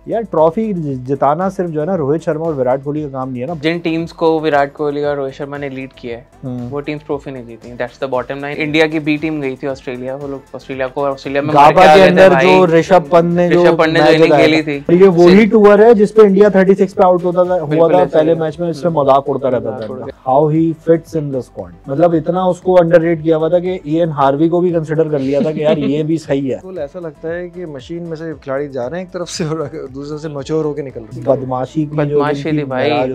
यार ट्रॉफी जिताना सिर्फ जो है ना रोहित शर्मा और विराट कोहली का काम नहीं है ना। जिन टीम्स को विराट कोहली और रोहित शर्मा ने लीड किया है वो टीम्स ट्रॉफी नहीं जीती। That's the bottom line. India की बी टीम गई थी ऑस्ट्रेलिया, वो लोग ऑस्ट्रेलिया में गाबा के अंदर जो ऋषभ पंत ने जो इनिंग खेली थी, ये वही टूर है जिसपे इंडिया 36 पे आउट हुआ था पहले मैच में। इसमें मजाक उड़ता रहता था how he fits in the squad. मतलब इतना उसको अंडररेट किया हुआ था कि इयन हार्वी को भी कंसीडर कर लिया था कि यार ये भी सही है। ऐसा लगता है कि मशीन में से खिलाड़ी जा रहे हैं एक तरफ से और दूसरे से मैच्योर होके निकल रहे हैं। बदमाशी थी भाई,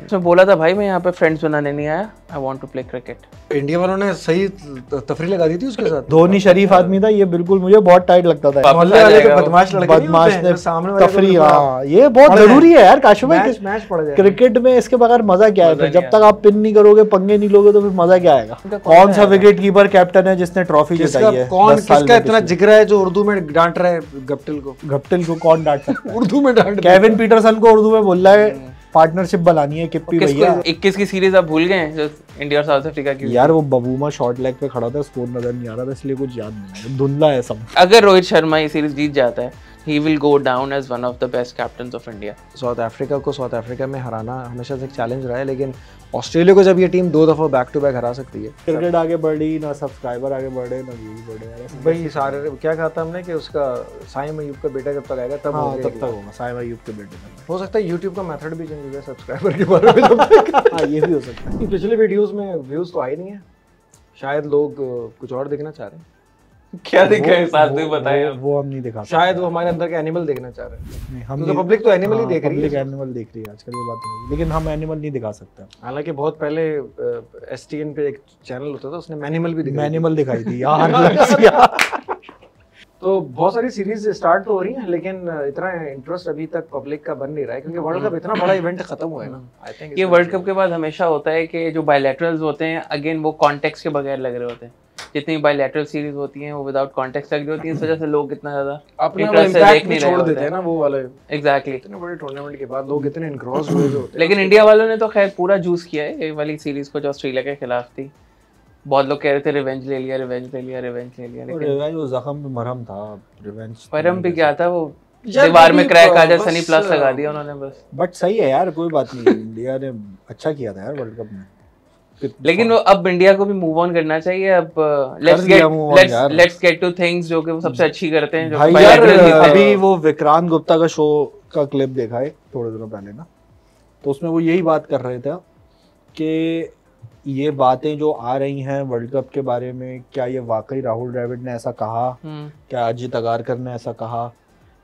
उसने बोला था भाई मैं यहाँ पे फ्रेंड्स बनाने नहीं आया, I want to play cricket. India वालों ने सही तफरी लगा दी थी उसके साथ। धोनी शरीफ आदमी था, ये बिल्कुल मुझे बहुत टाइट लगता था। मोहल्ले वाले तो बदमाश लड़के बदमाश ने सामने तफरी, हाँ ये बहुत जरूरी है यार काशिफ भाई। मैच पड़ जाए क्रिकेट में इसके बगैर मजा क्या है? जब तक आप पिन नहीं करोगे, पंगे नहीं लोगे तो फिर मजा क्या आएगा? कौन सा विकेट कीपर कैप्टन है जिसने ट्रॉफी जिताई है? कौन किसका इतना जिगरा है जो उर्दू में डांट रहा है गप्टिल को? गप्टिल को कौन डांट सकता है? उर्दू में डांट केविन पीटरसन को उर्दू में बोल रहा है पार्टनरशिप बनानी है किप्पी भैया। 21 की सीरीज आप भूल गए जो इंडिया और साउथ अफ्रीका की? यार वो बबूमा शॉर्ट लेग पे खड़ा था, स्कोर नजर नहीं आ रहा था इसलिए कुछ याद नहीं, धुंधला है सब। अगर रोहित शर्मा ये सीरीज जीत जाता है, he will go down as one of the best captains of India। South Africa को साउथ अफ्रीका में हराना हमेशा से एक चैलेंज रहा है, लेकिन ऑस्ट्रेलिया को जब ये टीम 2 दफा बैक टू बैक हरा सकती है। क्रिकेट आगे बढ़ी ना, सब्सक्राइबर आगे बढ़े ना, व्यूज बढ़े। भाई सारे क्या कहा था हमने कि उसका साइम अयूब का बेटा जब तक आएगा तब होगा साइम अयूब के बेटे का। हो सकता है यूट्यूब का मेथड भी चेंज हो जाए सब्सक्राइबर के बारे में जब तक। हाँ ये भी हो सकता है। पिछले वीडियोस में व्यूज तो आए नहीं है, शायद लोग कुछ और देखना चाह रहे हैं। क्या दिखा है साथ में बताइए। वो हम नहीं दिखा, शायद वो हमारे अंदर के एनिमल देखना चाह रहे हैं। नहीं, हम तो पब्लिक तो एनिमल ही देख रही है। पब्लिक एनिमल देख रही है आजकल, ये बात नहीं, लेकिन हम एनिमल नहीं दिखा सकते। हालांकि बहुत पहले एसटीएन पे एक चैनल होता था, उसने मैनिमल भी मैनिमल दिखाई थी यार। तो बहुत सारी सीरीज स्टार्ट तो हो रही हैं, लेकिन इतना इंटरेस्ट अभी तक पब्लिक का बन नहीं रहा है क्योंकि वर्ल्ड कप इतना बड़ा इवेंट खत्म हुआ है ना। आई थिंक ये वर्ल्ड कप के बाद हमेशा होता है कि जो बायलैटरल्स होते हैं अगेन वो कॉन्टेक्स्ट के बगैर लग रहे होते हैं। जितनी बायलैटरल सीरीज होती हैं वो विदाउट कॉन्टेक्स्ट लग रही होती है, इस वजह से लोग इतना ज्यादा अपना इम्पैक्ट नहीं छोड़ देते हैं ना वो वाले। एग्जैक्टली, इतने बड़े टूर्नामेंट के बाद लोग इतने एनग्रॉस हुए होते हैं। लेकिन इंडिया वालों ने तो खैर पूरा जूस किया है ये वाली सीरीज को जो ऑस्ट्रेलिया के खिलाफ थी। बहुत लोग कह रहे थे रिवेंज ले लिया, लेकिन रिवेंज वो जख्म पे मरहम था। रिवेंज मरहम भी क्या था, वो दीवार में क्रैक आ जाए सनी प्लस लगा दिया उन्होंने बस। बट सही है यार, कोई बात नहीं। इंडिया ने अच्छा किया था यार वर्ल्ड कप में, लेकिन वो अब इंडिया को भी मूव ऑन करना चाहिए। अब लेट्स गेट टू थिंग्स जो कि वो सबसे अच्छी करते हैं। भाई यार अभी वो विक्रांत गुप्ता का शो का क्लिप देखा है थोड़े दिनों पहले ना, तो उसमें वो यही बात कर रहे थे कि ये बातें जो आ रही हैं वर्ल्ड कप के बारे में, क्या ये वाकई राहुल द्रविड़ ने ऐसा कहा, क्या अजित अगारकर ने ऐसा कहा,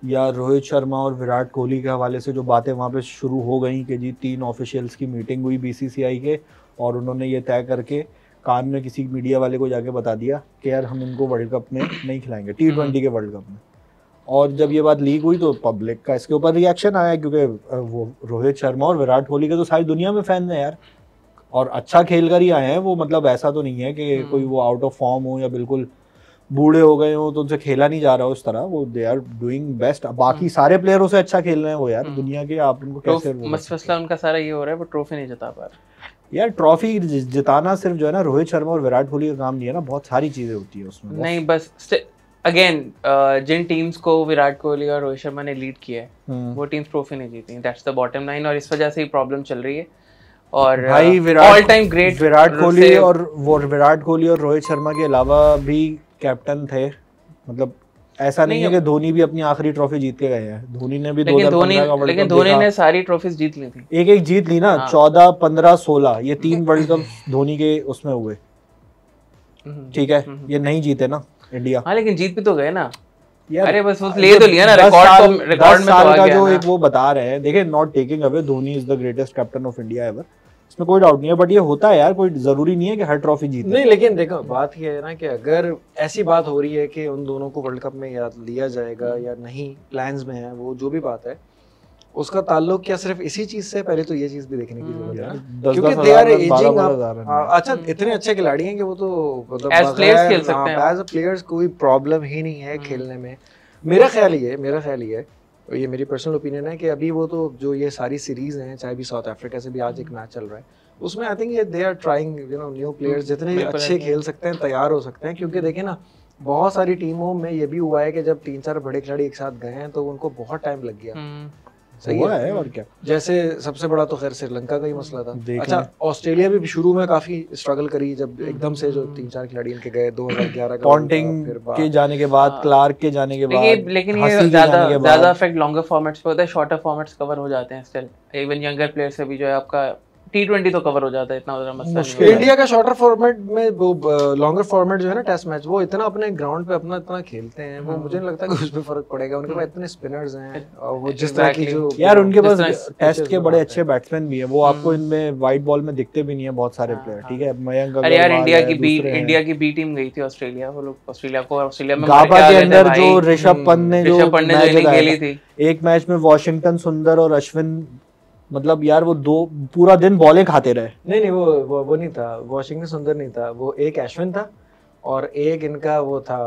या रोहित शर्मा और विराट कोहली के हवाले से जो बातें वहाँ पे शुरू हो गई कि जी 3 ऑफिशियल्स की मीटिंग हुई बीसीसीआई के और उन्होंने ये तय करके कान में किसी मीडिया वाले को जाके बता दिया कि यार हम इनको वर्ल्ड कप में नहीं खिलाएंगे, T20 के वर्ल्ड कप में। और जब ये बात लीक हुई तो पब्लिक का इसके ऊपर रिएक्शन आया, क्योंकि वो रोहित शर्मा और विराट कोहली के तो सारी दुनिया में फैन है यार, और अच्छा खेल कर ही आए हैं वो। मतलब ऐसा तो नहीं है कि कोई वो आउट ऑफ फॉर्म हो या बिल्कुल बूढ़े हो गए हो तो उनसे खेला नहीं जा रहा उस तरह। वो दे आर डूइंग बेस्ट, बाकी सारे प्लेयरों से अच्छा खेल रहे हैं वो यार दुनिया के। आप उनको कैसे, मसला उनका सारा ये हो रहा है वो ट्रॉफी नहीं जिता पा रहे यार। ट्रॉफी जिताना सिर्फ जो है ना रोहित शर्मा और विराट कोहली का काम नहीं है ना, बहुत सारी चीजें होती है उसमें। नहीं बस अगेन जिन टीम्स को विराट कोहली और रोहित शर्मा ने लीड किया है वो टीम्स ट्रॉफी नहीं जीती। दैट्स द बॉटम लाइन, और इस वजह से ही प्रॉब्लम चल रही है। और भाई all time great Virat Kohli और रोहित शर्मा के अलावा भी कैप्टन थे। मतलब ऐसा नहीं है कि धोनी भी अपनी आखिरी ट्रॉफी जीत के गए हैं। धोनी ने भी 2015 का वर्ल्ड कप, धोनी ने सारी ट्रॉफीज जीत ली थी, एक जीत ली ना। 14, 15, 16 ये 3 वर्ल्ड कप धोनी के उसमें हुए, ठीक है। ये नहीं जीते ना इंडिया। हाँ लेकिन जीत भी तो गए ना यार। अरे बस वो ले तो लिया ना, रिकॉर्ड में तो आ गया जो एक वो बता रहे हैं। देखिए, not taking away, Dhoni is the greatest captain of India ever, इसमें कोई डाउट नहीं है। बट ये होता है यार, कोई जरूरी नहीं है कि हर ट्रॉफी जीते। नहीं, लेकिन देखो बात ये है ना कि अगर ऐसी बात हो रही है कि उन दोनों को वर्ल्ड कप में या लिया जाएगा या नहीं, प्लान्स में है, वो जो भी बात है, उसका ताल्लुक क्या सिर्फ इसी चीज से? पहले तो ये चीज भी देखने की जरूरत है क्योंकि दे आर एजिंग अप। अच्छा, इतने अच्छे खिलाड़ी हैं कि वो तो मतलब एज प्लेयर्स खेल सकते हैं, एज अ प्लेयर्स कोई प्रॉब्लम ही नहीं है खेलने में। मेरा ख्याल ही है, ये मेरी पर्सनल ओपिनियन है कि अभी वो तो जो ये सारी सीरीज हैं, चाहे भी साउथ अफ्रीका से भी आज एक मैच चल रहा है, उसमें I think they are trying new players जितने अच्छे खेल सकते हैं तैयार हो सकते हैं। क्योंकि देखें ना, बहुत सारी टीमों में ये भी हुआ है कि जब 3-4 बड़े खिलाड़ी एक साथ गए हैं तो उनको बहुत टाइम लग गया। सही है और क्या। जैसे सबसे बड़ा तो खैर श्रीलंका का ही मसला था। अच्छा, ऑस्ट्रेलिया भी शुरू में काफी स्ट्रगल करी जब एकदम से जो 3-4 खिलाड़ी इनके गए 2011 का पॉन्टिंग के जाने के बाद, क्लार्क के जाने के बाद, लेकिन ये ज्यादा इफेक्ट लॉन्गर फॉर्मेट्स पे होता है, शॉर्टर फॉर्मेट्स कवर हो जाते हैं स्टिल। इवन यंगर प्लेयर से भी जो है आपका T20 तो कवर हो जाता है, इतना उधर मसला नहीं है। इंडिया का शॉर्टर फॉर्मेट में वो लॉन्गर फॉर्मेट जो है ना टेस्ट मैच, वो इतना अपने ग्राउंड पे अपना इतना खेलते हैं, वो मुझे नहीं लगता कि उस पे फर्क पड़ेगा। उनके पास इतने स्पिनर्स हैं और वो जिस तरह की जो यार उनके पास टेस्ट के बड़े अच्छे बैट्समैन भी हैं, वो आपको इनमें वाइट बॉल में दिखते भी नहीं है बहुत सारे प्लेयर, ठीक है। मयंक अग्रवाल, यार इंडिया की बी टीम गई थी ऑस्ट्रेलिया, वो लोग ऑस्ट्रेलिया में गाबा के अंदर जो ऋषभ पंत ने जो मैच खेली थी, एक मैच में वॉशिंगटन सुंदर और अश्विन, मतलब यार वो दो पूरा दिन बॉलें खाते रहे। नहीं वो नहीं था, वॉशिंगटन सुंदर नहीं था, वो एक अश्विन था और एक इनका वो था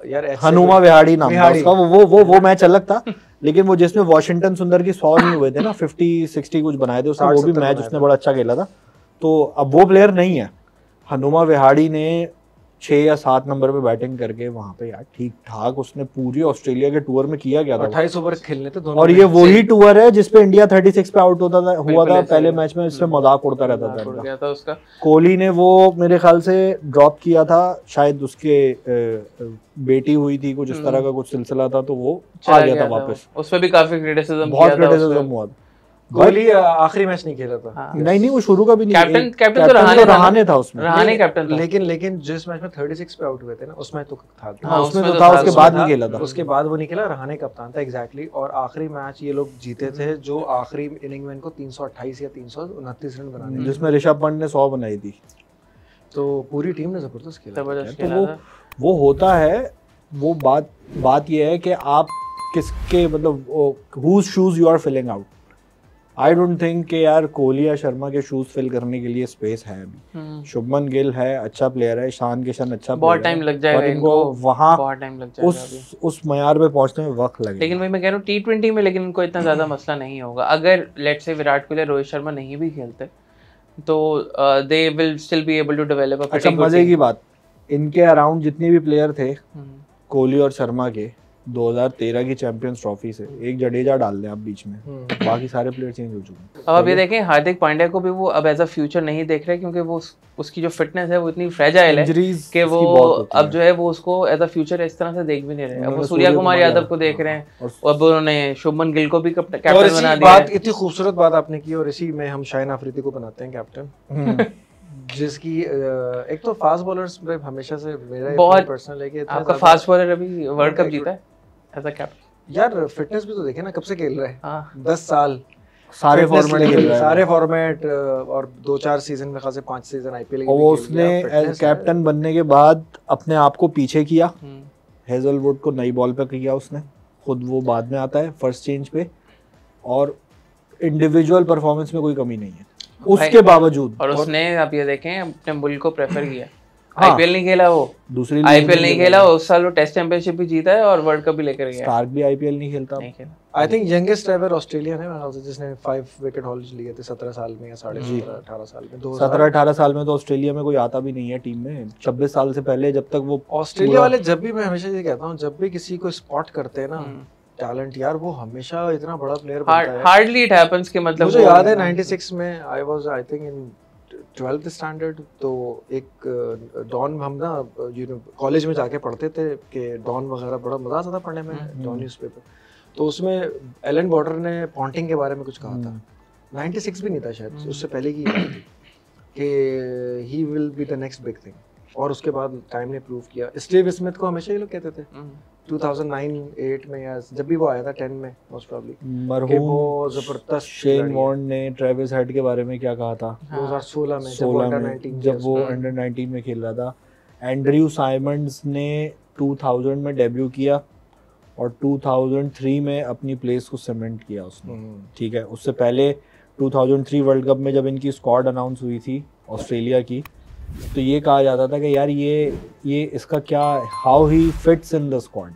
यार हनुमा विहाड़ी नाम था उसका। वो मैच अलग था, लेकिन वो जिसमें वॉशिंगटन सुंदर की 100 नहीं हुए थे ना, 50-60 कुछ बनाए थे उसने, वो भी मैच उसने बड़ा अच्छा खेला था। तो अब वो प्लेयर नहीं है। हनुमा विहाड़ी ने 6 या 7 नंबर पे बैटिंग करके वहां पे यार ठीक ठाक उसने पूरी ऑस्ट्रेलिया के टूर में किया गया था। 28 ओवर खेलने थे दोनों। और ये वही टूर है जिसपे इंडिया 36 पे आउट हुआ था पहले मैच में, इसमें मजाक उड़ता रहता था उसका। कोहली ने वो मेरे ख्याल से ड्रॉप किया था, शायद उसके बेटी हुई थी, कुछ इस तरह का कुछ सिलसिला था, तो वो आ गया था वापस। उस पे भी काफी क्रिटिसिज्म बहुत क्रिटिसिज्म हुआ। कोहली आखिरी मैच नहीं खेला था। नहीं वो शुरू का भी नहीं। कैप्टन तो रहाणे था उसमें, रहाणे कैप्टन था। लेकिन जिस मैच में 36 पे आउट हुए थे ना, उसमें तो था। हाँ, उसमें तो था, उसके बाद नहीं खेला था। उसके बाद वो नहीं खेला, रहाणे कप्तान था एग्जैक्टली। और आखिरी मैच ये लोग जीते थे, जो आखिरी इनिंग में इनको 328 या 329 रन बनाने, जिसमें ऋषभ पंत ने 100 बनाई थी। तो पूरी टीम ने जबरदस्त खेला। तो वो होता है, वो बात ये है कि आप किसके मतलब whose shoes you are filling out। I don't think कि यार कोहली या शर्मा के शूज फिल करने के लिए स्पेस है अभी। शुभमन गिल है, अच्छा प्लेयर है, ईशान किशन अच्छा प्लेयर है, बहुत टाइम लग जाएगा इनको वहां बहुत टाइम लग जाएगा उस मयार पे पहुंचने में वक्त लगेगा। लेकिन मैं कह रहा हूँ T20 में लेकिन उनको इतना ज्यादा मसला नहीं होगा। अगर लेट्स से विराट कोहली, रोहित शर्मा नहीं भी खेलते तो they will still be able to develop a अच्छा मजे की बात, इनके अराउंड जितने भी प्लेयर थे कोहली और शर्मा के 2013 की चैंपियंस ट्रॉफी से, एक जडेजा डाल दें आप बीच में, बाकी सारे प्लेयर चेंज हो चुके हैं। अब आप ये देखें हार्दिक पांड्या को भी वो अब एज अ फ्यूचर नहीं देख रहे, क्योंकि वो उसकी जो फिटनेस है वो इतनी फ्रेजाइल है कि वो अब जो है वो उसको एज अ फ्यूचर इस तरह से देख भी नहीं रहे। अब वो सूर्या कुमार यादव को देख रहे हैं, अब उन्होंने शुभमन गिल को भी कैप्टन बना दिया। इतनी खूबसूरत बात आपने की, और इसी में हम शाहीन अफरीदी को बनाते हैं कैप्टन, जिसकी एक तो फास्ट बॉलर्स में हमेशा से मेरा बहुत पर्सनल है कि आपका फास्ट बॉलर अभी वर्ल्ड कप जीता है एज अ कैप्टन। यार फिटनेस भी तो देखे ना, कब से खेल रहा है, 10 साल सारे फॉर्मेट खेल रहा है, सारे फॉर्मेट, और 2-4 सीजन में खासे 5 सीजन आईपीएल और वो उसने कैप्टन बनने के बाद अपने आप को पीछे किया, हेजलवुड को नई बॉल पे किया उसने, खुद वो बाद में आता है फर्स्ट चेंज पे, और इंडिविजुअल परफॉर्मेंस में कोई कमी नहीं है उसके बावजूद। और उसने आप ये देखें अपने मुल्क को प्रेफर किया। आईपीएल नहीं खेला वो, दूसरी आईपीएल नहीं खेला उस साल, वो टेस्ट चैंपियनशिप भी जीता है और वर्ल्ड कप भी लेकर गया। स्टार्क भी आईपीएल नहीं खेलता। I think youngest ever Australian है जिसने 5 विकेट हॉल्स लिए थे 17 साल में या 17.5-18 साल में। 17-18 साल में तो ऑस्ट्रेलिया में कोई आता भी नहीं है टीम में। 26 साल से पहले जब तक वो ऑस्ट्रेलिया वाले, जब भी मैं हमेशा ये कहता हूँ, जब भी किसी को स्पॉट करते हैं ना टैलेंट, यार वो हमेशा इतना बड़ा प्लेयर बनता है। हार्डली इट हैपेंस के मतलब मुझे याद है 96 में I was I think in 12th standard, तो एक डॉन, हम ना कॉलेज में जाके पढ़ते थे कि डॉन वगैरह, बड़ा मजा आता था पढ़ने में डॉन न्यूज़पेपर। तो उसमें एलन बॉर्डर ने पॉन्टिंग के बारे में कुछ कहा था, 96 भी नहीं था शायद, उससे पहले की बात थी कि he will be the next big thing. और उसके बाद टाइम ने प्रूव किया। स्टीव स्मिथ को हमेशा ये लोग कहते थे 2009-8 में या जब भी वो आया था 10 में मोस्ट प्रोबब्ली, मरहूम वो जबरदस्त शेन वॉर्न ने ट्रेविस हेड के बारे में क्या कहा था 2016 में जब वो अंडर 19 में खेल रहा था। एंड्रयू साइमंड्स ने 2000 में डेब्यू किया और 2003 में अपनी प्लेस को सीमेंट किया उसने, ठीक है। उससे पहले 2003 वर्ल्ड कप में जब इनकी स्क्वाड अनाउंस हुई थी ऑस्ट्रेलिया की, तो ये कहा जाता था कि यार ये इसका क्या, how he fits in the squad.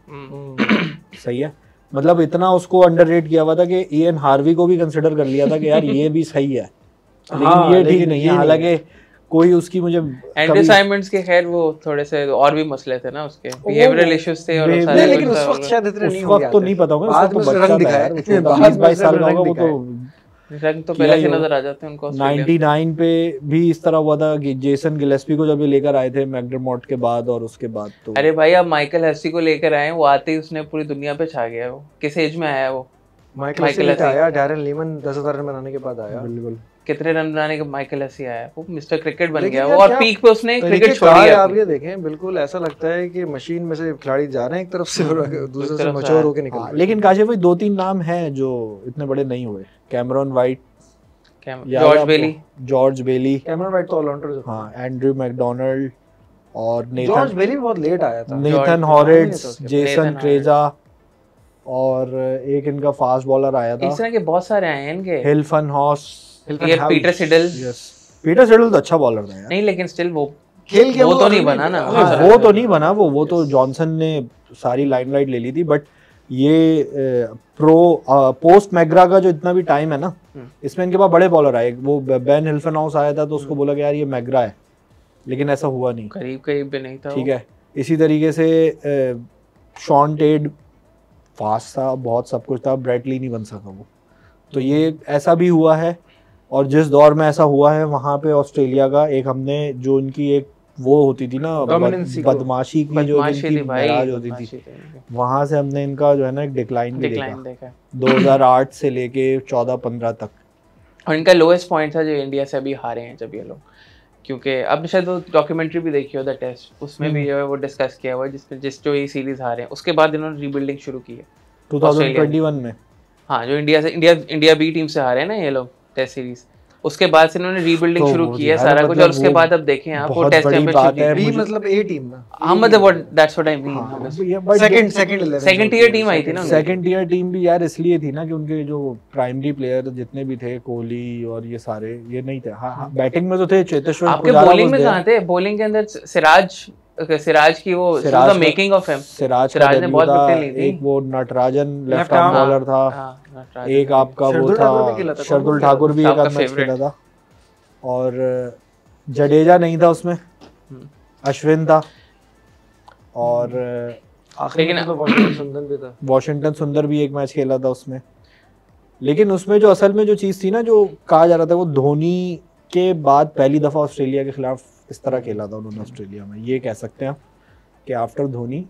सही है, मतलब इतना उसको अंडररेट किया हुआ था कि इयन हार्वी को भी कंसिडर कर लिया था कि यार ये भी सही है, लेकिन ये ठीक नहीं है। हालांकि कोई उसकी मुझे एंड्रू साइमंड्स के खैर वो थोड़े से और भी मसले थे ना उसके बिहेवियरल इश्यूज थे और सारे लेकिन उस वक्त शायद इतने नहीं उस वक्त तो नहीं पता होगा, उसको तो बच्चा था यार, 22 साल का होगा वो, तो रंग तो पहले से नजर आ जाते हैं उनको। 99 पे भी इस तरह हुआ था कि जेसन गिलेस्पी को जब ये लेकर आए थे मैकडरमॉट के बाद, और उसके बाद तो अरे भाई आप माइकल हेस्सी को लेकर आए, वो आते ही उसने पूरी दुनिया पे छा गया। वो किस एज में आया वो? माइकल हेस्सी आया, डैरेन लीमन 10,000 रन बनाने के बाद आया। बिल्कुल, कितने रन बनाने के माइकल हेस्सी आया, वो मिस्टर क्रिकेट बन गया वो, और पीक पे उसने क्रिकेट छोड़ दिया। आप ये देखें, बिल्कुल ऐसा लगता है कि मशीन में से खिलाड़ी जा रहे हैं एक तरफ से और दूसरे से मैच्योर होके निकल रहे हैं। लेकिन काशिफ भाई 2-3 नाम हैं जो इतने बड़े नहीं हुए। कैमरॉन वाइट, जॉर्ज बेली। कैमरॉन वाइट तो ऑलराउंडर। हाँ, एंड्रू मैकडोनाल्ड और जॉर्ज बेली बहुत लेट आया था। नेथन हॉरिट्स, जेसन क्रेजा, और एक इनका फास्ट बॉलर आया था। इस तरह के बहुत सारे आए हैं इनके। हिल्फन हॉस, ये पीटर सिडल। पीटर सिडल तो अच्छा बॉलर था यार। नहीं लेकिन स्टिल वो खेल के वो तो नहीं बना ना, वो तो नहीं बना, वो तो जॉनसन ने सारी लाइमलाइट ले ली थी। बट ये पोस्ट मैग्रा का जो इतना भी टाइम है ना, इसमें इनके पास बड़े बॉलर आए। वो बेन हिल्फन हाउस आया था तो उसको बोला कि यार ये मैग्रा है, लेकिन ऐसा हुआ नहीं, करीब भी नहीं था। ठीक है, इसी तरीके से शॉन टेड फास्ट था, बहुत सब कुछ था, ब्रेटली नहीं बन सका वो। तो ये ऐसा भी हुआ है। और जिस दौर में ऐसा हुआ है वहाँ पे ऑस्ट्रेलिया का एक हमने जो इनकी एक वो होती थी ना बदमाशी की जो इनकी महाराज होती थी, वहाँ से हमने इनका जो है ना एक डिक्लाइन देखा 2008 से लेके 14-15 तक। और इनका लोएस्ट पॉइंट था जो इंडिया से अभी हारे हैं जब ये लोग, क्योंकि अब शायद वो डॉक्यूमेंट्री भी देखी हो द टेस्ट, उसमें भी जो है वो डिस्कस किया हुआ है जो ये सीरीज हारे हैं उसके बाद इन्होंने रीबिल्डिंग शुरू की है 2021 में। हाँ, जो इंडिया बी टीम से हारे हैं ना ये लोग टेस्ट सीरीज, उसके बाद से इन्होंने रीबिल्डिंग शुरू की है सारा कुछ। और उसके बाद अब देखें आप वो टेस्ट चैंपियनशिप बी मतलब ए टीम ना, हां मतलब what that's what I mean, second tier team आई थी ना। सेकंड टियर टीम भी यार इसलिए थी ना कि उनके जो प्राइमरी प्लेयर जितने भी थे, कोहली और ये सारे ये नहीं थे। हाँ, बैटिंग में तो थे चेतेश्वर, आपके बॉलिंग में कहां थे? बॉलिंग के अंदर सिराज की वो the making of him, Siraj ने बहुत विकेट ली थी। एक वो नटराजन लेफ्ट आर्म बॉलर था, एक आपका वो था शार्दुल ठाकुर भी एक मैच खेला था, और जडेजा नहीं था उसमें, अश्विन था, और लेकिन वॉशिंगटन सुंदर भी एक मैच खेला था उसमें। लेकिन उसमें जो असल में जो चीज़ थी ना, जो कहा जा रहा था, वो धोनी के बाद पहली दफ़ा ऑस्ट्रेलिया के खिलाफ इस तरह खेला था उन्होंने ऑस्ट्रेलिया में। ये कह सकते हैं कि आफ्टर धोनी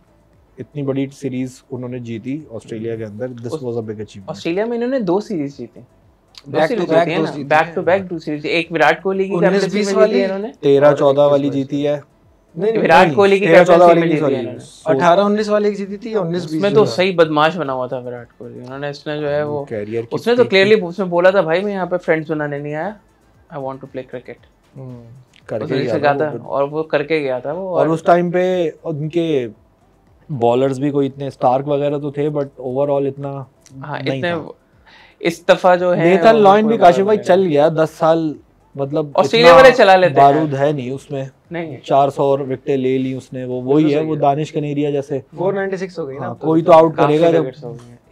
इतनी बड़ी सीरीज उन्होंने जीती ऑस्ट्रेलिया के अंदर, this was a big achievement. Australia में इन्होंने 2 सीरीज जीती, बैक टू बैक 2 सीरीज। एक विराट कोहली की कैप्टनसी में जीती है इन्होंने, 13-14 वाली जीती है। विराट कोहली की कैप्टनसी में जीती है, 18-19 वाली की जीती थी, 19-20 में तो सही बदमाश बना हुआ था विराट कोहली। उन्होंने इसने जो है वो उसने तो क्लियरली उसमें बोला था, भाई मैं यहाँ पे फ्रेंड्स बनाने नहीं आया, I want to play cricket करके गया था, और वो करके गया था वो। और उस टाइम पे उनके बॉलर्स भी कोई इतने स्टार्क वगैरह तो थे, बट ओवरऑल इतना नहीं था। इस दफा जो है नेथन लॉयन भी काशिफ भाई चल गया 10 साल, मतलब ऑस्ट्रेलिया वाले चला लेते हैं, बारूद है नहीं उसमें, नहीं 400 विकेटें ले ली उसने, वो वही है वो दानिश कनेरिया जैसे 496 हो गई ना। कोई तो आउट करेगा जब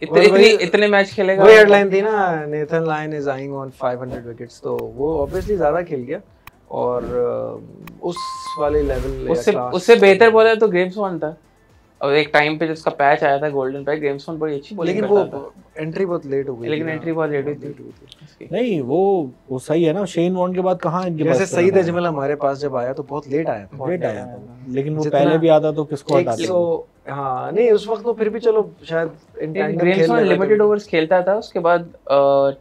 इतने मैच खेलेगा। वो हेडलाइन थी ना, Nathan lion is eyeing on 500 wickets, तो वो ऑब्वियसली ज्यादा खेल गया। और उस वाले लेवल उससे बेहतर बॉलर तो ग्रेम स्वॉन था। और एक टाइम पे जिसका पैच आया था गोल्डन पैच, ग्रेम स्वॉन बड़ी अच्छी बॉलिंग करता था, लेकिन वो एंट्री बहुत लेट हो गई। लेकिन एंट्री बहुत लेट हुई थी। नहीं वो सही है ना, शेन वॉर्न के बाद कहां इनके पास, जैसे सईद अजमल हमारे पास जब आया तो बहुत लेट आया था, लेकिन वो पहले भी आता तो किसको हटाते। हाँ नहीं, उस वक्त तो फिर भी चलो शायद लिमिटेड ओवर्स खेलता था, उसके बाद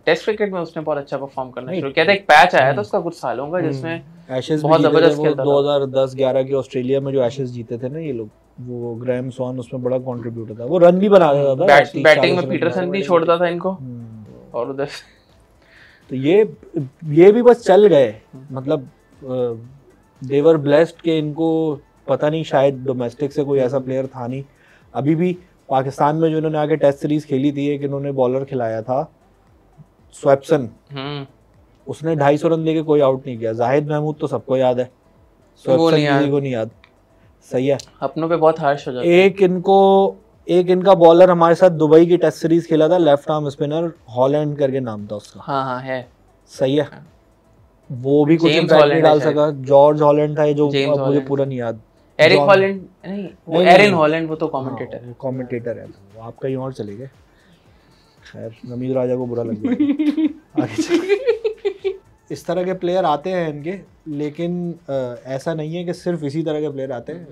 टेस्ट क्रिकेट में उसने बहुत अच्छा परफॉर्म करना शुरू किया था। एक पैच आया था उसका कुछ सालों का जिसमें एशेज बहुत जबरदस्त खेलता था। 2010-11 के ऑस्ट्रेलिया में जो एशेज जीते थे ना ये लोग, वो ग्रैम स्वॉन उसमें बड़ा कंट्रीब्यूटर था, वो रन भी बना देता था, बैटिंग में पीटरसन भी छोड़ता था इनको। और उधर तो ये भी बस चल गए, मतलब दे वर ब्लेस्ड के इनको पता नहीं, शायद डोमेस्टिक से कोई ऐसा प्लेयर था नहीं। अभी भी पाकिस्तान में जो इन्होंने आगे टेस्ट सीरीज खेली थी, एक इन्होंने बॉलर खिलाया था स्वैप्सन, उसने 250 रन देके कोई आउट नहीं किया। जाहिद महमूद तो सबको याद है, स्वैप्सन किसी को नहीं याद। सही है, अपनों पे बहुत हार्श हो जाता है। एक इनका बॉलर हमारे साथ दुबई की टेस्ट सीरीज खेला था, लेफ्ट आर्म स्पिनर, हॉलैंड करके नाम था उसका। हाँ है, सही है। वो भी कुछ इम्पैक्ट नहीं डाल सका। जॉर्ज हॉलैंड था जो मुझे पूरा नहीं याद। एरिक हॉलैंड नहीं, वो एरन हॉलैंड, वो तो कमेंटेटर है। वो आप कहीं और चले गए। खैर नमीद राजा को बुरा लग गया। इस तरह के प्लेयर आते हैं इनके, लेकिन ऐसा नहीं है कि सिर्फ इसी तरह के प्लेयर आते हैं।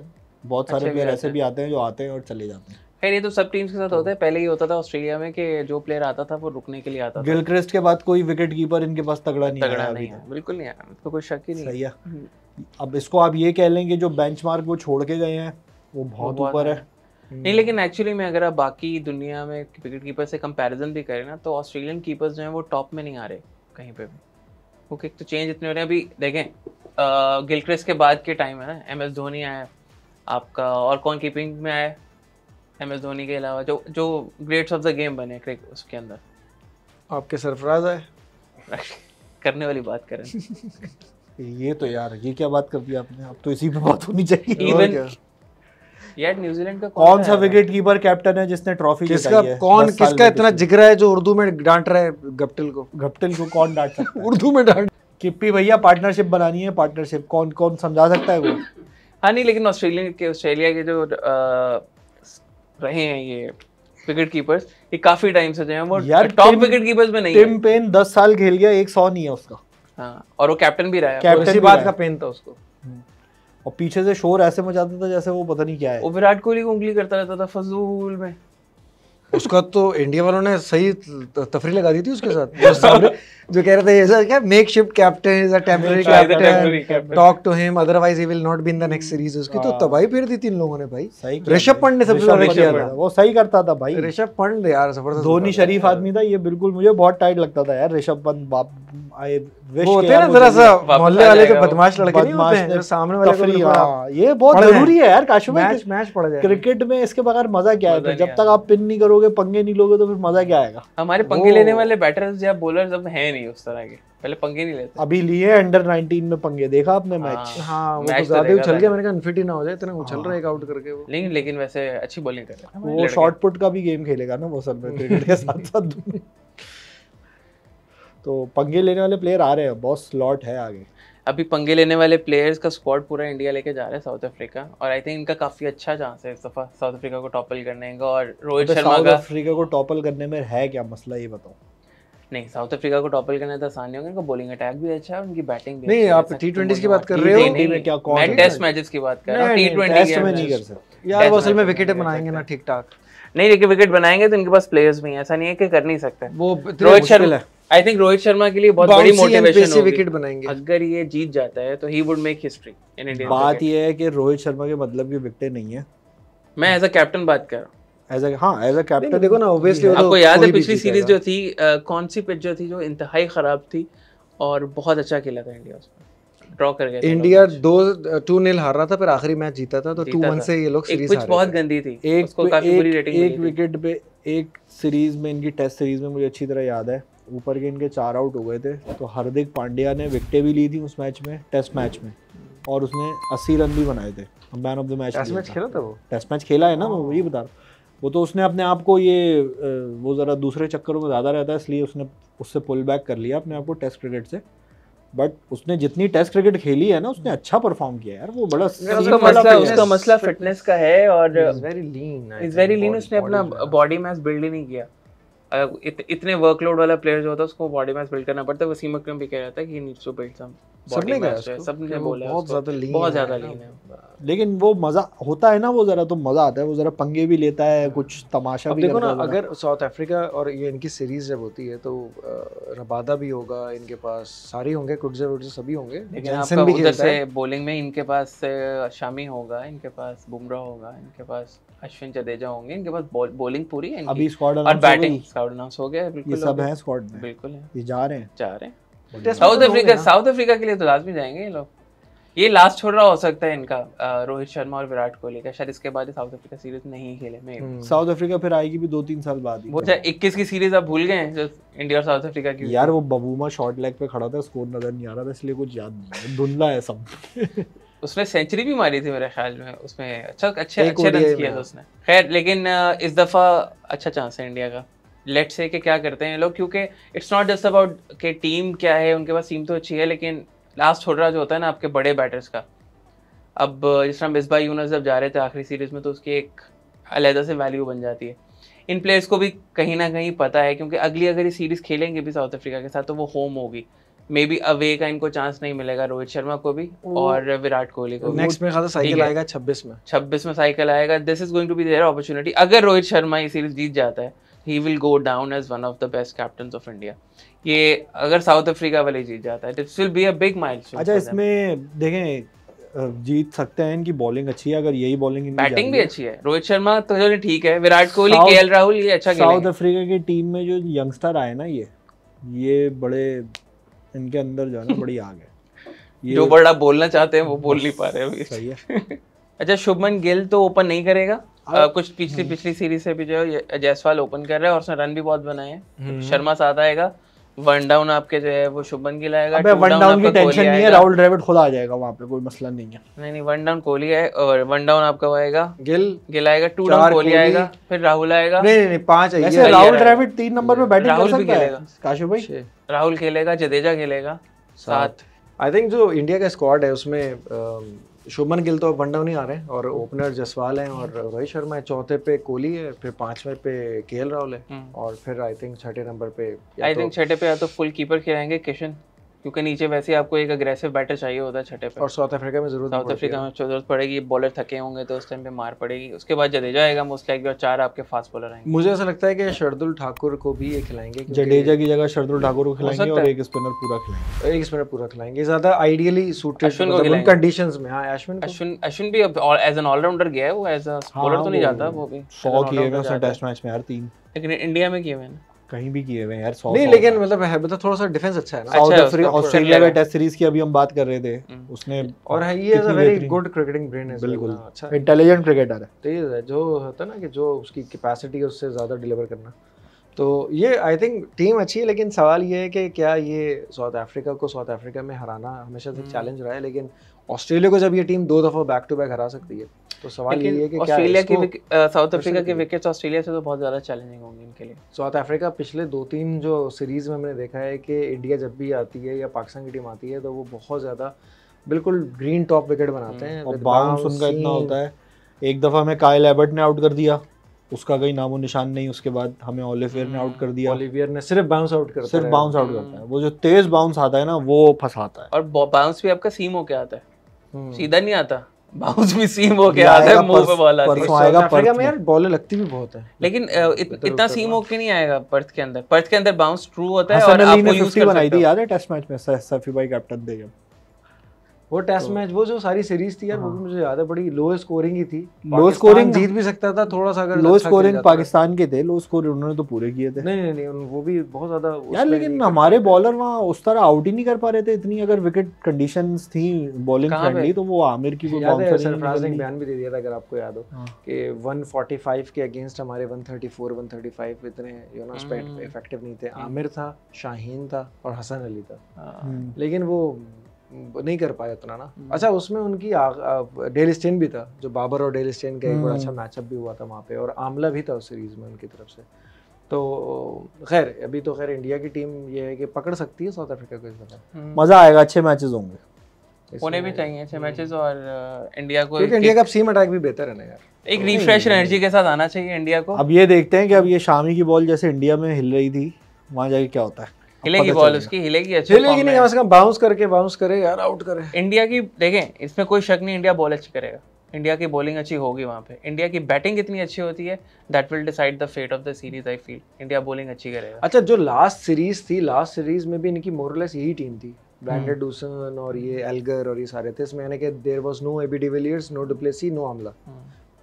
बहुत सारे प्लेयर ऐसे भी आते हैं जो आते हैं और चले जाते हैं। खैर ये तो सब टीम्स के साथ होता है। पहले ही होता था ऑस्ट्रेलिया में कि जो प्लेयर आता था वो रुकने के लिए आता था। गिलक्रिस्ट के बाद कोई विकेट कीपर इनके पास तगड़ा नहीं है। बिल्कुल नहीं आया, तो कोई शक ही नहीं। सही है। अब इसको आप ये कह लेंगे जो बेंचमार्क वो छोड़ के गए हैं वो बहुत ऊपर है। नहीं, लेकिन एक्चुअली में अगर आप बाकी दुनिया में विकेट कीपर से कंपैरिजन भी करें ना, तो ऑस्ट्रेलियन कीपर्स जो हैं वो टॉप में नहीं आ रहे कहीं पे भी। क्योंकि तो चेंज इतने हो रहे हैं। अभी देखें गिलक्रिस्ट के बाद के टाइम है ना, MS धोनी आया आपका, और कौन कीपिंग में आया MS धोनी के अलावा, जो ग्रेट्स ऑफ द गेम बने क्रिकेट उसके अंदर, आपके सरफराज आए। करने वाली बात करें। ये तो यार ये क्या बात कर दी आपने, अब तो इसी पे बात होनी चाहिए। इवन यार न्यूजीलैंड का कौन सा विकेट कीपर कैप्टन है जिसने ट्रॉफी जिताई है? किसका इतना जिगरा है जो उर्दू में डांट रहा है गप्टिल को कौन डांट सकता है? उर्दू में डांट। किप्पी भैया पार्टनरशिप बनानी है, पार्टनरशिप कौन समझा सकता है वो? हाँ नहीं, लेकिन ऑस्ट्रेलिया के जो रहे हैं ये विकेट कीपर्स, ये काफी टाइम से जो है वो टॉप विकेट कीपर्स में नहीं है। टिम पेन 10 साल खेल गया, 100 नहीं है उसका। हाँ, और वो कैप्टन भी रहा है। कैप्टन इसी बात का पेन था उसको। और पीछे से शोर ऐसे मचाता था जैसे वो पता नहीं क्या है। वो विराट कोहली को उंगली करता रहता था फजूल में। उसका तो इंडिया वालों ने सही तफरी लगा दी थी उसके साथ। जो कह रहे थे ऐसा क्या, makeshift captain is a temporary captain, talk to him otherwise he will not be in the next series. उसकी तो तबाही फिर दी तीन लोगों ने भाई। ऋषभ पंत ने सबसे ज्यादा किया था, वो सही करता था भाई। ऋषभ पंत यार जबरदस्त, धोनी शरीफ आदमी था ये, बिल्कुल मुझे बहुत टाइट लगता था यार ऋषभ पंत। बाप वो होते हैं ना जरा सा मोहल्ले वाले जो बदमाश लड़के नहीं होते हैं, जो सामने वाले को। ये बहुत जरूरी है यार काशु भाई, मैच पड़ जाए क्रिकेट में। इसके बगैर मजा क्या है? जब तक आप पिन नहीं करोगे, पंगे नहीं लोगे, तो फिर मजा क्या आएगा? हमारे पंगे लेने वाले बैटर्स या बॉलर्स अब हैं नहीं उस तरह के, पहले पंगे नहीं लेते। अभी लिए अंडर 19 में पंगे, देखा आपने मैच? हाँ वो तो ज्यादा उछल गया, मैंने कहा अनफिट ही ना हो जाए, इतना उछल रहा है एक आउट करके वो। लेकिन वैसे अच्छी बॉलिंग कर रहा है वो, शॉर्ट पुट का भी गेम खेलेगा ना वो सब में, क्रिकेट के साथ साथ। तो पंगे लेने वाले प्लेयर आ रहे हैं, बहुत स्लॉट है आगे। अभी पंगे लेने वाले प्लेयर्स का स्क्वाड पूरा इंडिया लेके जा रहा है साउथ अफ्रीका, और आई थिंक इनका काफी अच्छा चांस है इस दफा साउथ अफ्रीका को टॉपल करने का। और रोहित शर्मा का साउथ अफ्रीका को टॉपल करने में है क्या मसला, ये बताओ? नहीं, साउथ अफ्रीका को टॉपल करना तो आसान नहीं होगा। इनका बॉलिंग अटैक भी अच्छा है, उनकी बैटिंग भी नहीं। आप T20 की बात कर रहे हो? मैं टेस्ट मैचेस की बात कर रहा हूं। T20 में नहीं कर सकते यार, वो असल में विकेट बनाएंगे ना ठीक ठाक। नहीं, लेकिन विकेट बनाएंगे तो इनके पास प्लेयर्स भी हैं, ऐसा नहीं है कि कर नहीं सकते। वो रोहित शर्मा, आई थिंक रोहित शर्मा के लिए बहुत बड़ी मोटिवेशन होगी विकेट बनाएंगे। अगर ये जीत जाता है तो he would make history in India. बात ये है कि रोहित शर्मा के मतलब की विकेटें नहीं है। मैं एज अ कैप्टन बात कर रहा हूं। एज अ कैप्टन देखो ना, ऑब्वियसली आपको याद है पिछली सीरीज जो थी, कौन सी पिच जो थी जो इंतहाई खराब थी और बहुत अच्छा खेला था इंडिया उसमें, ड्रॉ कर गया। इंडिया 2-0 हार रहा था, फिर आखिरी मैच जीता था, तो 2-1 से ये लोग सीरीज हारे। पिच बहुत गंदी थी, उसको काफी बुरी रेटिंग मिली थी। एक विकेट पे एक सीरीज में, इनकी टेस्ट सीरीज में मुझे अच्छी तरह याद है, ऊपर के इनके 4 आउट हो गए थे, तो हार्दिक पांड्या ने विकेटें भी ली थी उस मैच में, टेस्ट मैच में, और उसने 80 रन भी बनाए थे। मैन ऑफ द मैच खेला था वो, टेस्ट मैच खेला है ना वो, वही बता रहा हूं। वो तो उसने अपने आप को ये वो ज़रा दूसरे चक्करों में ज़्यादा रहता है, इसलिए उसने उससे पुल बैक कर लिया अपने आप को टेस्ट क्रिकेट से। बट उसने जितनी टेस्ट क्रिकेट खेली है ना, उसने अच्छा परफॉर्म किया यार। वो बड़ा उसका मसला फिटनेस का है, और इज वेरी लीन। उसने अपना बॉडी मास बिल्ड ही नहीं किया। इतने वर्कलोड वाला प्लेयर जो होता है उसको बॉडी मास बिल्ड करना पड़ता है। वसीम अकरम भी कह रहा था कि he needs to build some body mass. सबने बोला बहुत ज्यादा लीन है, लेकिन वो मजा होता है ना, वो जरा तो मजा आता है, वो जरा पंगे भी लेता है, कुछ तमाशा भी देखो ना। अगर साउथ अफ्रीका और ये इनकी सीरीज जब होती है तो रबादा भी होगा इनके पास, सारे होंगे, कुडजे सभी होंगे, लेकिन आपका उधर से बॉलिंग में इनके पास शामी होगा, इनके पास बुमराह होगा, इनके पास अश्विन जडेजा होंगे, इनके पास बॉलिंग पूरी है। अभी स्क्वाड और बैटिंग स्क्वाड अनाउंस हो गया, बिल्कुल ये सब है स्क्वाड में, बिल्कुल है, ये जा रहे हैं। साउथ अफ्रीका के लिए तो लाजमी जाएंगे ये लोग। ये लास्ट छोड़ रहा हो सकता है इनका रोहित शर्मा और विराट कोहली का, शायद इसके बाद साउथ अफ्रीका सीरीज नहीं खेले में। साउथ अफ्रीका फिर आएगी भी 2-3 साल बाद ही। वो 21 की सीरीज आप भूल गए हैं जो इंडिया और साउथ अफ्रीका की। यार वो बबूमा शॉर्ट लेग पे खड़ा था, स्कोर नजर नहीं आ रहा था, इसलिए कुछ याद नहीं, धुंधला है सब। उसने सेंचुरी भी मारी थी मेरे ख्याल में, उसमें अच्छे रन किए थे उसने। खैर, लेकिन इस दफा अच्छा चांस है इंडिया का। लेट्स से कि क्या करते हैं लोग, क्योंकि इट्स नॉट जस्ट अबाउट कि टीम क्या है, उनके पास टीम तो अच्छी है, लेकिन लास्ट छोड़ा जो होता है ना आपके बड़े बैटर्स का, अब जिस तरह मिसबाह यूनुस जब जा रहे थे आखिरी सीरीज में तो उसकी एक अलग से वैल्यू बन जाती है। इन प्लेयर्स को भी कहीं ना कहीं पता है, क्योंकि अगली अगर ये सीरीज खेलेंगे भी साउथ अफ्रीका के साथ तो वो होम होगी, मे बी अवे का इनको चांस नहीं मिलेगा रोहित शर्मा को भी और विराट कोहली को। नेक्स्ट में खासा साइकिल आएगा 26 में साइकिल आएगा। This is going to be their opportunity. अगर रोहित शर्मा ये सीरीज जीत जाता है he will go down as one of the best captains of India. ये अगर साउथ अफ्रीका वाले जीत जाता है this will be a big milestone. अच्छा इसमें देखें जीत सकते हैं, इनकी बॉलिंग अच्छी है, अगर यही बॉलिंग बैटिंग भी अच्छी है। रोहित शर्मा तो चलो ठीक है, विराट कोहली केएल राहुल ये अच्छा खेलेंगे। साउथ अफ्रीका की टीम में जो यंगस्टर आए ना ये बड़े इनके अंदर जो है ना बड़ी आग है। जो बड़ा बोलना चाहते हैं वो बोल नहीं पा रहे अभी। सही है। अच्छा शुभमन गिल तो ओपन नहीं करेगा, कुछ पिछली सीरीज से भी जो है जायसवाल ओपन कर रहा है और उसने रन भी बहुत बनाए हैं। शर्मा साथ आएगा, वन डाउन आपके जो है वो शुभमन गिल आएगा। अबे वन डाउन की टेंशन नहीं है, राहुल द्रविड़ खुद आ जाएगा वहां पे, कोई मसला नहीं है। नहीं वन डाउन कोहली है और वन डाउन आपका आएगा गिल आएगा, टू डाउन कोहली आएगा, फिर राहुल आएगा। नहीं 5 है। वैसे राहुल द्रविड़ 3 नंबर पे बैटिंग कर सकता है काशिफ भाई। राहुल खेलेगा, जडेजा खेलेगा 7। आई थिंक जो इंडिया का स्क्वाड है उसमें शुभमन गिल तो वन डाउन ही आ रहे हैं और ओपनर जसवाल हैं और रोहित शर्मा है, चौथे पे कोहली है, फिर 5वें पे केएल राहुल है और फिर आई थिंक 6ठे नंबर पे छठे पे या तो फुल कीपर खिलाएंगे किशन, क्योंकि नीचे वैसे आपको एक अग्रेसिव बैटर चाहिए होता है छठे पे। और साउथ अफ्रीका में जरूरत पड़ेगी, बॉलर थके होंगे तो उस टाइम पे मार पड़ेगी। उसके बाद जडेजा आएगा मोस्ट लाइकली और 4 आपके फास्ट बॉलर आएंगे। मुझे ऐसा लगता है कि शार्दुल ठाकुर को भी ये खिलाएंगे, जडेजा की जगह शार्दुल ठाकुर को खिलाएंगे और एक स्पिनर पूरा खिलाएंगे। ज्यादा आइडियली सूटेड उन कंडीशंस में। हां अश्विन भी एज एन ऑलराउंडर गया है, वो एज अ बॉलर तो नहीं जाता, वो भी 100 किए हुए उसने टेस्ट मैच में यार 3, लेकिन इंडिया में किए हुए हैं कहीं भी किए हुए यार 100 नहीं, लेकिन मतलब है मतलब थोड़ा सा डिफेंस अच्छा है ना। साउथ अफ्रीका ऑस्ट्रेलिया के टेस्ट सीरीज की अभी हम बात कर रहे थे, उसने और है ये is a very good cricketing brain है, बिल्कुल अच्छा इंटेलिजेंट क्रिकेटर है, तेज है, जो होता है ना कि जो उसकी कैपेसिटी है उससे ज्यादा डिलीवर करना। तो ये आई थिंक टीम अच्छी है, लेकिन सवाल ये है कि क्या ये साउथ अफ्रीका में हराना हमेशा से चैलेंज रहा है, लेकिन ऑस्ट्रेलिया को जब ये टीम 2 दफा बैक टू बैक हरा सकती है तो सवाल ये है कि क्या ऑस्ट्रेलिया की साउथ अफ्रीका के विकेट्स ऑस्ट्रेलिया से तो बहुत ज़्यादा चैलेंजिंग होंगे इनके लिए। साउथ अफ्रीका पिछले 2-3 जो सीरीज में हमने देखा है कि इंडिया जब भी आती है या पाकिस्तान की टीम आती है तो वो बहुत ज़्यादा बिल्कुल ग्रीन टॉप विकेट बनाते हैं और बाउंस उनका इतना होता है। एक दफ़ा हमें काइल एबर्ट ने आउट कर दिया, उसका कोई नामो निशान नहीं, उसके बाद हमें ओलिवियर ने आउट कर दिया। ओलिवियर ने सिर्फ बाउंस आउट करता है, वो जो तेज बाउंस आता है ना वो फंसाता है। और बाउंस भी आपका सीम होके आता है, सीधा नहीं आता, बाउंस भी सीम होके आता है, मुंह पे बॉल आती है। साउथ अफ्रीका में यार बॉलें लगती भी बहुत है, लेकिन इतना सीम होके नहीं आएगा। पर्थ के अंदर बाउंस ट्रू होता है और आपको यूज कर बनाई थी याद है टेस्ट मैच में सफी भाई कैप्टन थे जब वो टेस्ट मैच, वो जो सारी सीरीज थी यार वो भी मुझे याद है बड़ी लो स्कोरिंग ही थी। लो स्कोरिंग जीत भी सकता था थोड़ा सा, अगर लो स्कोरिंग पाकिस्तान के थे, लो स्कोर उन्होंने तो पूरे किए थे। नहीं वो भी बहुत ज्यादा यार, लेकिन हमारे बॉलर वहाँ उस तरह आउट ही नहीं कर पा रहे थे इतनी। अगर विकेट कंडीशंस थी बॉलिंग फ्रेंडली तो वो आमिर की कोई बाउंसर सरफराज ने बयान भी दे दिया था अगर आपको याद हो कि 145 के अगेंस्ट हमारे 134 135 इतने इफेक्टिव नहीं थे। आमिर था, शाहीन था और हसन अली था, लेकिन वो नहीं कर पाया उतना ना। अच्छा उसमें उनकी डेल स्टेन भी था, जो बाबर और डेल स्टेन का एक बड़ा अच्छा मैचअप भी हुआ था वहाँ पे, और आमला भी था उस सीरीज में उनकी तरफ से। तो खैर अभी तो खैर इंडिया की टीम ये है कि पकड़ सकती है साउथ अफ्रीका को इस दफा। मजा आएगा, अच्छे मैचेस होंगे, होने भी चाहिए अच्छे मैचेस। और इंडिया को इंडिया का सीम अटैक भी बेहतर है ना यार, एक रिफ्रेश एनर्जी के साथ आना चाहिए इंडिया को। अब ये देखते हैं कि अब ये शामी की बॉल जैसे इंडिया में हिल रही थी, वहाँ जाके क्या होता है। हिलेगी बॉल उसकी, हिलेगी अच्छी, हिलेगी नहीं, कम बाउंस करे यार, आउट करे। इंडिया की देखें, इसमें कोई शक नहीं, इंडिया बॉल अच्छी करेगा, इंडिया की बॉलिंग अच्छी होगी वहाँ पे। इंडिया की बैटिंग इतनी अच्छी होती है that will decide the fate of the series. I feel India bowling अच्छी करेगा। अच्छा जो लास्ट सीरीज में भी इनकी मोरलेस यही टीम थी, ब्रैंडन डूसन और ये एल्गर और ये सारे थे। इसमें यानी कि there was no AB de Villiers, no du Plessis, no Amla,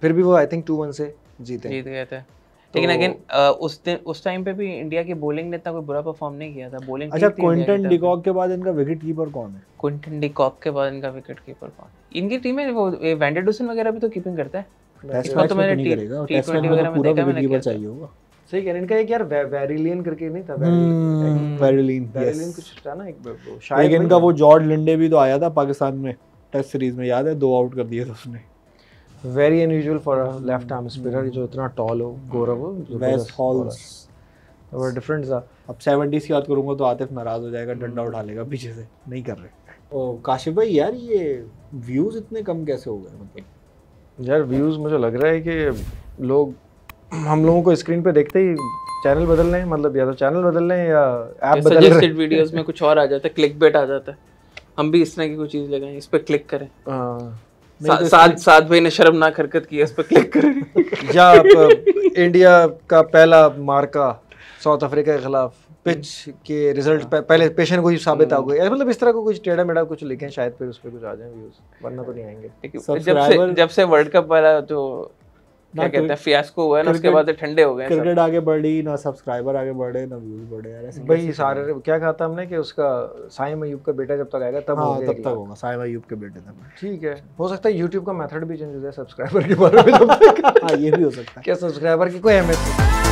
फिर भी वो आई थिंक 2-1 से जीत गए थे। लेकिन अगेन उस टाइम पे भी इंडिया की बॉलिंग ने इतना कोई बुरा परफॉर्म नहीं किया था। बॉलिंग अच्छा, क्विंटन डिकॉक के बाद इनका विकेट कीपर कौन है? क्विंटन डिकॉक के बाद इनका विकेट कीपर कौन? इनकी टीम में वो वैंडर डूसन वगैरह भी तो कीपिंग करता है। इसमें तो मैंने T20 वगैरह में देखा, मैंने कीपर चाहिए होगा। सही कह रहे, इनका एक यार वेरिलियन करके नहीं था, वेरिलिन कुछ था ना एक, शायद इनका वो जॉर्ज लिंडे भी तो आया था पाकिस्तान में टेस्ट सीरीज में, याद है? 2 आउट कर दिए थे उसने। Very unusual for a left arm spinner जो इतना टॉल हो। गौरव वेस्ट हॉल्स और डिफरेंट था। अब 70s की बात करूंगा तो आतिफ नाराज हो जाएगा, डंडा उठा लेगा पीछे से, नहीं कर रहे। ओ काशिफ भाई यार ये व्यूज इतने कम कैसे हो गए? मतलब यार व्यूज मुझे लग रहा है कि लोग हम लोगों को स्क्रीन पे देखते ही चैनल बदल रहे हैं, मतलब या तो चैनल बदल रहे हैं या ऐप बदल रहे हैं। सजेस्टेड वीडियोस में कुछ और आ जाता है, क्लिकबेट आ जाता है, हम भी इस तरह की कोई चीज लगाएं, इस पे क्लिक करें। साथ भाई ने शर्मनाक हरकत की, इस पे क्लिक करें। या इंडिया का पहला मार्का साउथ अफ्रीका के खिलाफ पिच के रिजल्ट पहले पेशेंट को ही साबित हो गए, मतलब इस तरह को कुछ टेढ़ा मेढ़ा कुछ लिखें, शायद फिर उस पे कुछ आ जाए व्यूज, वरना तो नहीं आएंगे। जब से वर्ल्ड कप वाला जो क्या कहते हैं फियास्को हुआ है ना, उसके बाद ठंडे हो गए। क्रिकेट आगे बढ़ी ना, सब्सक्राइबर आगे बढ़े ना, व्यूज बढ़े यार। ऐसे भाई सारे क्या कहा था हमने कि उसका साइम अयूब का बेटा जब तक आएगा तब होगा साइम अयूब के बेटे तक। ठीक है, हो सकता है YouTube का मेथड भी चेंज हो जाए सब्सक्राइबर के बारे में तब तक। हाँ ये भी हो सकता है। क्या सब्सक्राइबर की कोई अहमियत नहीं।